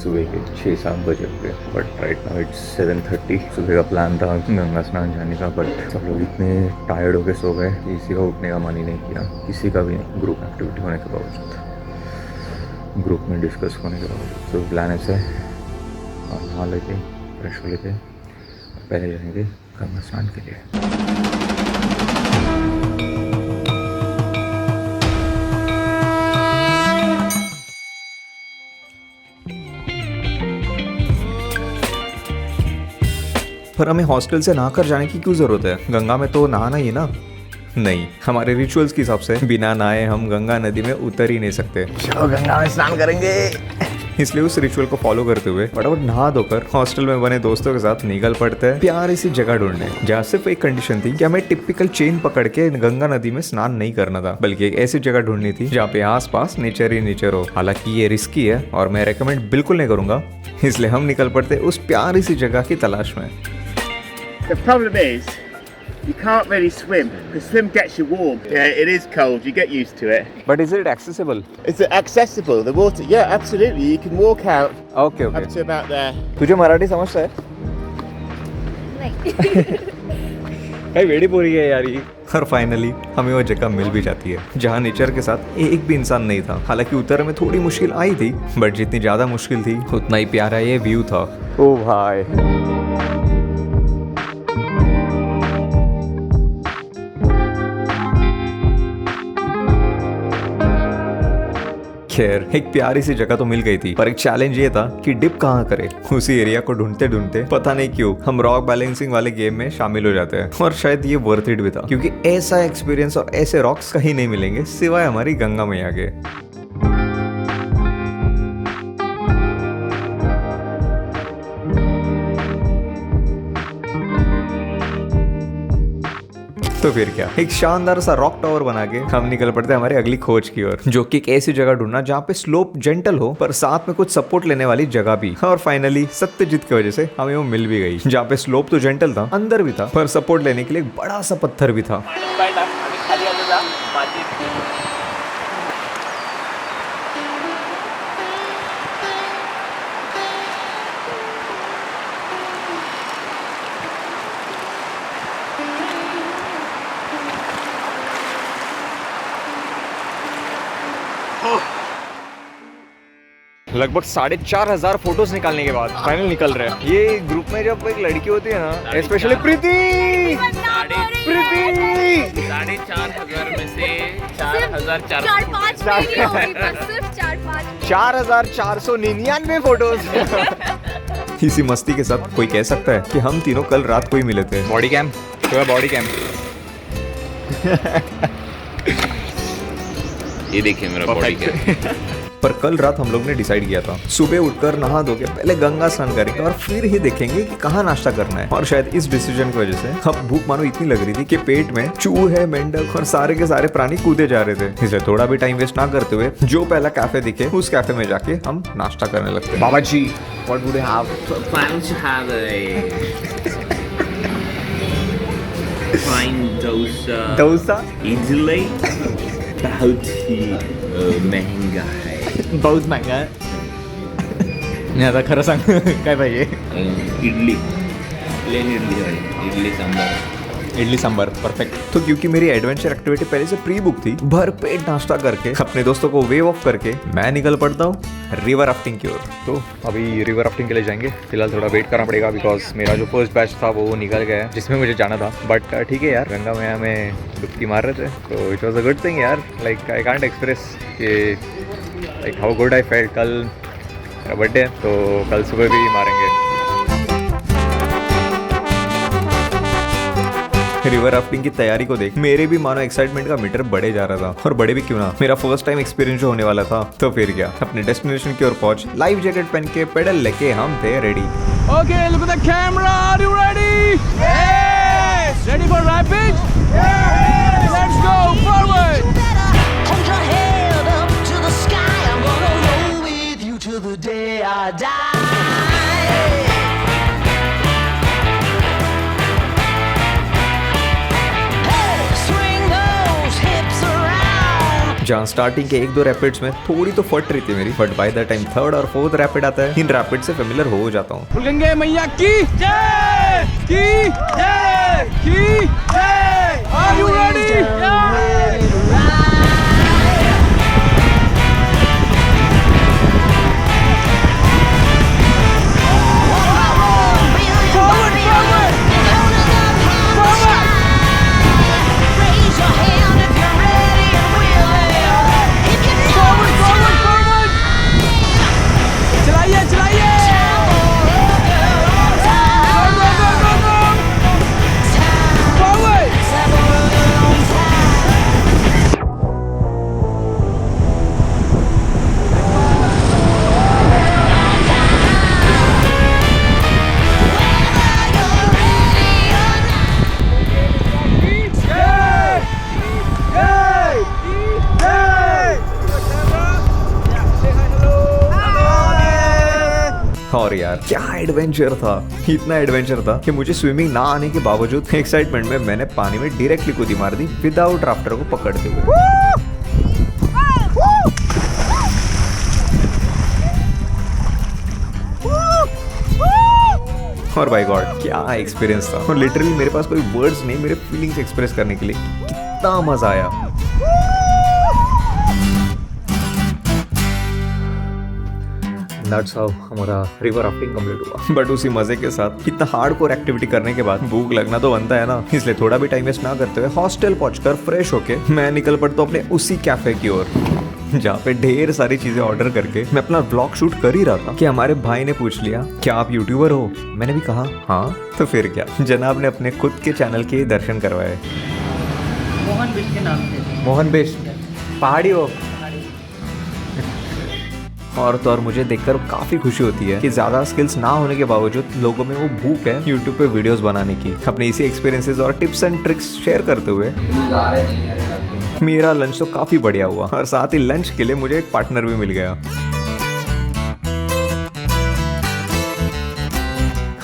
सुबह के 6-7 बजे हो गए, बट राइट नाउ इट्स 7:30। सुबह का प्लान था गंगा स्नान जाने का, बट सब लोग इतने टायर्ड होके सो गए कि किसी का उठने का मन ही नहीं किया, किसी का भी नहीं, ग्रुप एक्टिविटी होने के बावजूद, ग्रुप में डिस्कस होने के बावजूद। तो प्लान ऐसे नहा लेके फ्रेश हो लेके पहले जाएंगे गंगा स्नान के लिए। पर हमें हॉस्टल से नहाकर जाने की क्यों जरूरत है? गंगा में तो नहाना ही ना। नहीं, हमारे रिचुअल्स के हिसाब से बिना नहाए हम गंगा नदी में उतर ही नहीं सकते। चलो गंगा में स्नान करेंगे। इसलिए उस रिचुअल को फॉलो करते हुए फटाफट नहा धोकर हॉस्टल में बने दोस्तों के साथ निकल पड़ते हैं प्यारी सी जगह ढूंढने, जहाँ सिर्फ एक कंडीशन थी कि हमें टिपिकल चेन पकड़ के गंगा नदी में स्नान नहीं करना था, बल्कि एक ऐसी जगह ढूंढनी थी जहाँ पे आस पास नेचर ही नेचर हो। हालांकि ये रिस्की है और मैं रेकमेंड बिल्कुल नहीं करूंगा, इसलिए हम निकल पड़ते उस प्यारी सी जगह की तलाश में। The problem is, you can't really swim, because swim gets you warm. Yeah, it is cold, you get used to it. But is it accessible? It's accessible, the water, yeah, absolutely. You can walk out Okay. up to about there. तुझे मराठी समझता है? नहीं। कई वेड़ी पूरी है यार ये। और फाइनली हमें वो जगह मिल भी जाती है जहाँ नेचर के साथ एक भी इंसान नहीं था। हालांकि उतरने में थोड़ी मुश्किल आई थी, बट जितनी ज्यादा मुश्किल थी उतना ही प्यारा ये व्यू था। ओ भाई, खैर एक प्यारी सी जगह तो मिल गई थी, पर एक चैलेंज ये था कि डिप कहाँ करे। उसी एरिया को ढूंढते ढूंढते पता नहीं क्यों हम रॉक बैलेंसिंग वाले गेम में शामिल हो जाते हैं, और शायद ये वर्थ इट भी था, क्योंकि ऐसा एक्सपीरियंस और ऐसे रॉक्स कहीं नहीं मिलेंगे सिवाय हमारी गंगा मैया के। तो फिर क्या, एक शानदार सा रॉक टावर बना के हम निकल पड़ते हमारी अगली खोज की ओर, जो कि एक ऐसी जगह ढूंढना जहाँ पे स्लोप जेंटल हो पर साथ में कुछ सपोर्ट लेने वाली जगह भी। और फाइनली सत्यजीत की वजह से हमें वो मिल भी गई, जहाँ पे स्लोप तो जेंटल था, अंदर भी था, पर सपोर्ट लेने के लिए एक बड़ा सा पत्थर भी था। लगभग 4,500 फोटोज निकालने के बाद फाइनल निकल रहे हैं। ये ग्रुप में जब एक लड़की होती है ना, स्पेशली प्रीति 4,500 में से 4,499 फोटोज। इसी मस्ती के साथ कोई कह सकता है कि हम तीनों कल रात को ही मिले थे। Body cam, body cam. ये देखिए मेरा बॉडी कैम। पर कल रात हम लोग ने डिसाइड किया था सुबह उठकर नहा धो के पहले गंगा स्नान करेंगे और फिर ही देखेंगे कि कहाँ नाश्ता करना है। और शायद इस डिसीजन की वजह से अब भूख मानो इतनी लग रही थी कि पेट में चूहे, मेंढक और सारे के सारे प्राणी कूदे जा रहे थे। इसलिए थोड़ा भी टाइम वेस्ट ना करते हुए जो पहला कैफे दिखे उस कैफे में जाके हम नाश्ता करने लगते। Baba ji, what would you have? Plan to have a fine dosa. Idli बहुत ही महंगा है। बहुत महंगा है। नाही आता खरं सांग काय पाहिजे? इडली, प्लेन इडली है, इडली सांबर परफेक्ट। तो क्योंकि मेरी एडवेंचर एक्टिविटी पहले से प्री बुक थी, भर पेट नाश्ता करके अपने दोस्तों को वेव ऑफ करके मैं निकल पड़ता हूँ रिवर राफ्टिंग की ओर। तो अभी रिवर राफ्टिंग के लिए जाएंगे। फिलहाल थोड़ा वेट करना पड़ेगा बिकॉज मेरा जो फर्स्ट बैच था वो निकल गया है जिसमें मुझे जाना था। बट ठीक है यार, गंगा मैया में डुबकी मार रहे थे तो it was a good thing यार। लाइक आई कांट एक्सप्रेस कि like how good I felt. कल मेरा बर्थडे है तो कल सुबह भी मारेंगे। रिवर राफ्टिंग की तैयारी को देख मेरे भी मानो एक्साइटमेंट का मीटर बढ़े जा रहा था। और बड़े भी क्यों ना, मेरा फर्स्ट टाइम एक्सपीरियंस जो होने वाला था। तो फिर क्या, अपने डेस्टिनेशन की ओर पहुंच लाइफ जैकेट पहन के पेडल लेके हम थे ready. Okay, look at the camera, are you ready? Yes! Ready for rapid? Yes! Let's go forward! Hold your head up to the sky. I'm gonna roll with you till the day I die. जहाँ starting के 1-2 rapids में थोड़ी तो फट रही थी मेरी, but by the time 3rd और 4th रैपिड आता है, इन रैपिड से फेमिलियर हो जाता हूँ। फुलगंगे मैया की जय, की जय, की जय। Are you ready? चलाइए चलाइए। और यार क्या एडवेंचर था, इतना एडवेंचर था कि मुझे स्विमिंग ना आने के बावजूद एक्साइटमेंट में मैंने पानी में डायरेक्टली कूदी मार दी विदाउट राफ्टर को पकड़ते हुए। और बाय गॉड क्या एक्सपीरियंस था, और लिटरली मेरे पास कोई वर्ड्स नहीं मेरे फीलिंग्स एक्सप्रेस करने के लिए। कितना मजा आया। That's how हमारा रिवर राफ्टिंग कंप्लीट हुआ। बट उसी मजे के साथ इतना हार्डकोर एक्टिविटी करने के बाद भूख लगना तो बनता है ना, इसलिए थोड़ा भी टाइम वेस्ट ना करते हुए हॉस्टल पहुंचकर फ्रेश होके मैं निकल पड़ता हूं अपने उसी कैफे की ओर, जहाँ पे ढेर सारी चीजें ऑर्डर करके मैं अपना व्लॉग शूट कर ही रहा था कि हमारे भाई ने पूछ लिया क्या आप यूट्यूबर हो। मैंने भी कहा हाँ, तो फिर क्या, जनाब ने अपने खुद के चैनल के दर्शन करवाए। मोहन बिष्ट के नाम से। मोहन बिष्ट पहाड़ी हो। और तो और मुझे देखकर काफ़ी खुशी होती है कि ज़्यादा स्किल्स ना होने के बावजूद लोगों में वो भूख है यूट्यूब पे वीडियोस बनाने की। अपने इसी एक्सपीरियंसेस और टिप्स एंड ट्रिक्स शेयर करते हुए मेरा लंच तो काफ़ी बढ़िया हुआ, और साथ ही लंच के लिए मुझे एक पार्टनर भी मिल गया।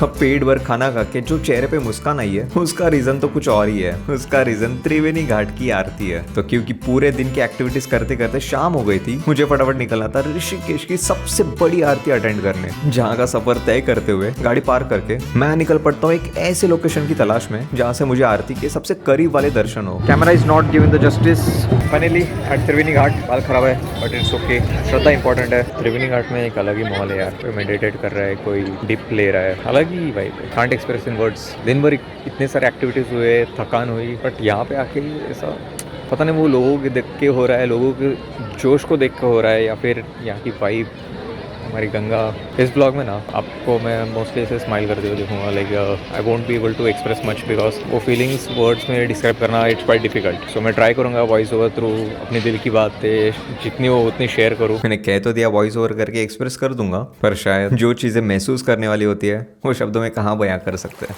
अब पेट भर खाना खा के जो चेहरे पे मुस्कान आई है उसका रीजन तो कुछ और ही है। उसका रीजन त्रिवेणी घाट की आरती है। तो क्योंकि पूरे दिन की एक्टिविटीज करते करते शाम हो गई थी, मुझे फटाफट निकलना था ऋषिकेश की सबसे बड़ी आरती अटेंड करने, जहाँ का सफर तय करते हुए गाड़ी पार्क करके मैं निकल पड़ता हूँ एक ऐसे लोकेशन की तलाश में जहाँ से मुझे आरती के सबसे करीब वाले दर्शन हो। Camera is not given the justice finally at Triveni Ghat. बाल खराब है बट इट्स ओके, श्रद्धा इंपॉर्टेंट है। त्रिवेणी घाट में एक अलग ही माहौल है यार, कोई मेडिटेट कर रहा है, कोई डिप ले रहा है, अलग ही वाइब है। Can't express in words. दिन भर इतने सारे एक्टिविटीज़ हुए, थकान हुई, बट यहाँ पे आके ऐसा पता नहीं वो लोगों के देख के हो रहा है, लोगों के जोश को देख के हो रहा है, या फिर यहाँ की वाइब, हमारी गंगा। इस ब्लॉग में ना आपको मैं मोस्टली ऐसे स्माइल करते हुए देखूंगा। Like I won't be able to express much because वो फीलिंग्स वर्ड्स में डिस्क्राइब करना इट्स क्वाइट डिफिकल्ट। सो मैं ट्राई करूँगा वॉइस ओवर थ्रू अपने दिल की बातें जितनी हो उतनी शेयर करूँ। मैंने कह तो दिया वॉइस ओवर करके एक्सप्रेस कर दूंगा, पर शायद जो चीज़ें महसूस करने वाली होती है वो शब्दों में कहाँ बयां कर सकते हैं।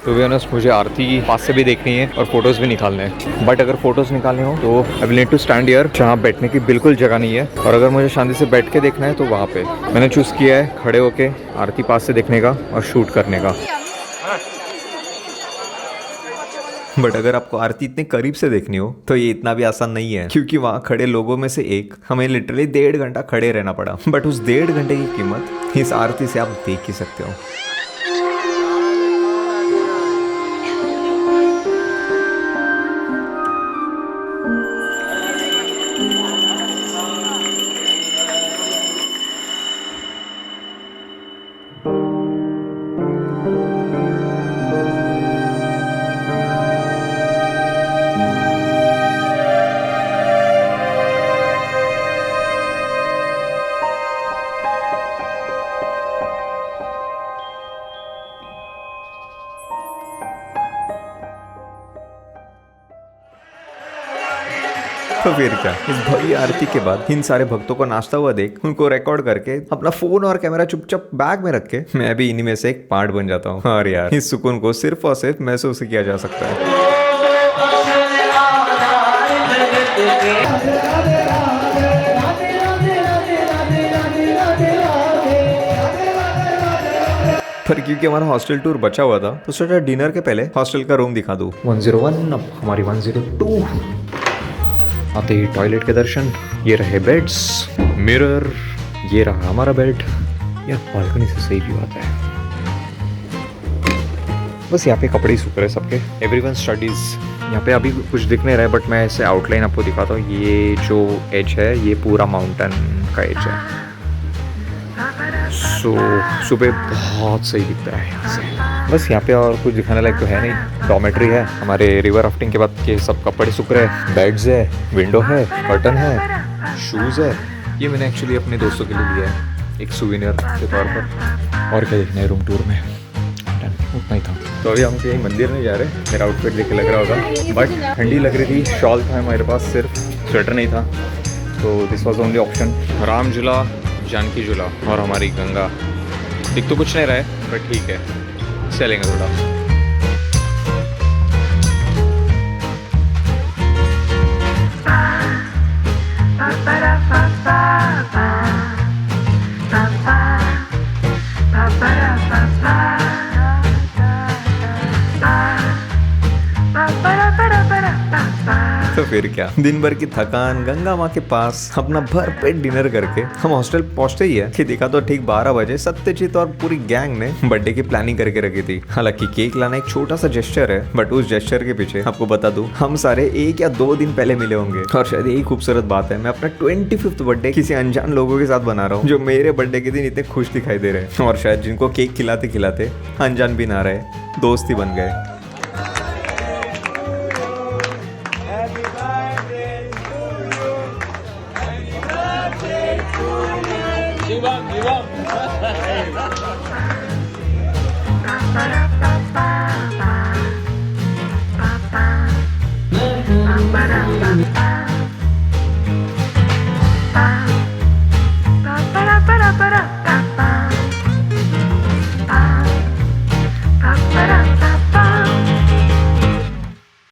टू बी ऑनेस्ट मुझे आरती पास से भी देखनी है और फोटोज़ भी निकालने हैं, बट अगर फोटोज़ निकालने हो तो I will need to stand here, जहाँ बैठने की बिल्कुल जगह नहीं है। और अगर मुझे शांति से बैठ के देखना है तो वहाँ पे मैंने चूज़ किया है खड़े होके आरती पास से देखने का और शूट करने का। बट अगर आपको आरती इतने करीब से देखनी हो तो ये इतना भी आसान नहीं है, क्योंकि वहाँ खड़े लोगों में से एक हमें लिटरली 1.5 घंटा खड़े रहना पड़ा। बट उस 1.5 घंटे की कीमत इस आरती से आप देख ही सकते हो। तो फिर क्या, इस भव्य आरती के बाद इन सारे भक्तों को नाचता हुआ देख उनको रिकॉर्ड करके अपना फोन और कैमरा चुपचाप बैग में रख के मैं भी इन्हीं में से एक पार्ट बन जाता हूँ। और यार इस सुकून को सिर्फ और सिर्फ महसूस किया जा सकता है। पर क्योंकि हमारा हॉस्टल टूर बचा हुआ था तो सोचा डिनर के पहले हॉस्टल का रूम दिखा दूँ। 101 अब हमारी 102। आते ही टॉयलेट के दर्शन, ये रहे बेड्स, मिरर, ये रहा हमारा बेड। यार बालकनी से सही व्यू आता है। बस यहाँ पे कपड़े ही सूख रहे सबके। Everyone studies. यहाँ पे अभी कुछ दिख नहीं रहा है बट मैं ऐसे आउटलाइन आपको दिखाता हूँ। ये जो एज है ये पूरा माउंटेन का एज है। सो सुबह बहुत सही दिखता है यहाँ से। बस यहाँ पे और कुछ दिखाने लायक तो है नहीं। डॉर्मेट्री है, हमारे रिवर राफ्टिंग के बाद के सब कपड़े सूख रहे हैं, बेड्स है, विंडो है, कर्टन है, शूज़ है। ये मैंने एक्चुअली अपने दोस्तों के लिए लिया है एक सुवेनियर के तौर पर। और क्या देखना है रूम टूर में, उतना ही था। तो अभी हम कहीं मंदिर नहीं जा रहे। मेरा आउटफिट देख के लग रहा होगा बट ठंडी लग रही थी। शॉल था हमारे पास, सिर्फ स्वेटर नहीं था, तो this was only option. Ram झूला, जानकी झूला और हमारी गंगा। दिख तो कुछ नहीं रहा है बट ठीक है, चलेंगे थोड़ा। तो फिर क्या, दिन भर की थकान, गंगा माँ के पास अपना भरपेट डिनर करके हम हॉस्टल पहुंचते ही है कि देखा तो ठीक 12 बजे सत्यजीत और पूरी गैंग ने बर्थडे की प्लानिंग करके रखी थी। हालांकि केक लाना एक छोटा सा जेस्चर है बट उस जेस्चर के पीछे आपको बता दूं हम सारे 1 या 2 दिन पहले मिले होंगे। और शायद यही खूबसूरत बात है, मैं अपना 25th बर्थडे किसी अनजान लोगों के साथ बना रहा हूँ जो मेरे बर्थडे के दिन इतने खुश दिखाई दे रहे हैं और शायद जिनको केक खिलाते खिलाते अनजान भी ना रहे, दोस्त ही बन गए। Ba-da-ba-ba